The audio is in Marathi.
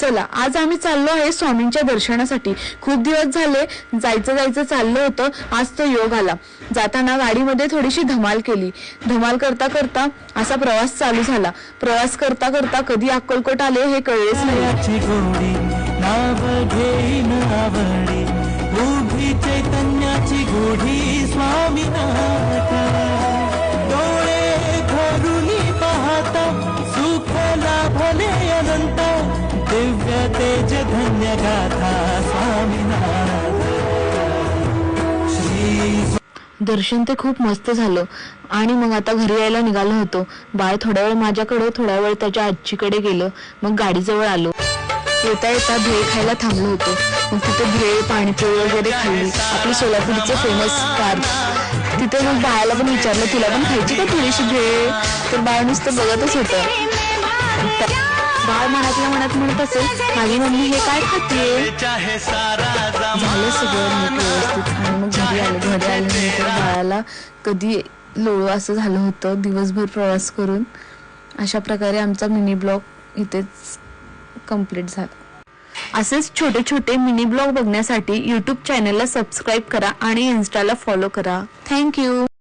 चला आज आम्ही चाललो आहे स्वामींच्या दर्शनासाठी। खूप दिवस झाले जायचं चाललो होतं, आज तो योग आला। जाताना गाडीमध्ये थोडीशी धमाल केली। धमाल करता करता असा प्रवास चालू झाला। प्रवास करता करता कधी अक्कलकोट आले हे कळलेच नाही। चैतन्याची गोडी स्वामीनाथ, डोळे भरुनी पाहता सुख लाभले अनंत, दिव्य तेज धन्य गाथा स्वामीनाथ। दर्शन ते खूप मस्त झालं आणि मग आता घरी यायला निघालो होतो। बाळ थोड्या वेळ माझ्याकडे, थोड्या वेळ त्याच्या आजीकडे गेलं। मग गाडीजवळ आलो। येता येता भेळ खायला थांबलो होतो। मग तिथे भेळ, पाणीपुरी वगैरे खाल्ली, आपली सोलापूरचं फेमस पार्क। तिथे मग बाळाला पण विचारलं, तुला पण खायची का थोडीशी भेळ? तर बाळ नुसतं बघतच होतं। बाळ मनातल्या मनात म्हणत असेल, माझी मम्मी हे काय खाते? झालं सगळं नीट व्यवस्थित आणि मग घरी आल्यानंतर बाळाला कधी लोळू असं झालं होतं दिवसभर प्रवास करून। अशा प्रकारे आमचा मिनी ब्लॉग इथेच कंप्लीट झाला। असेच छोटे छोटे मिनी ब्लॉग बघण्यासाठी यूट्यूब चॅनलला सबस्क्राईब करा आणि इन्स्टाला फॉलो करा। थँक्यू।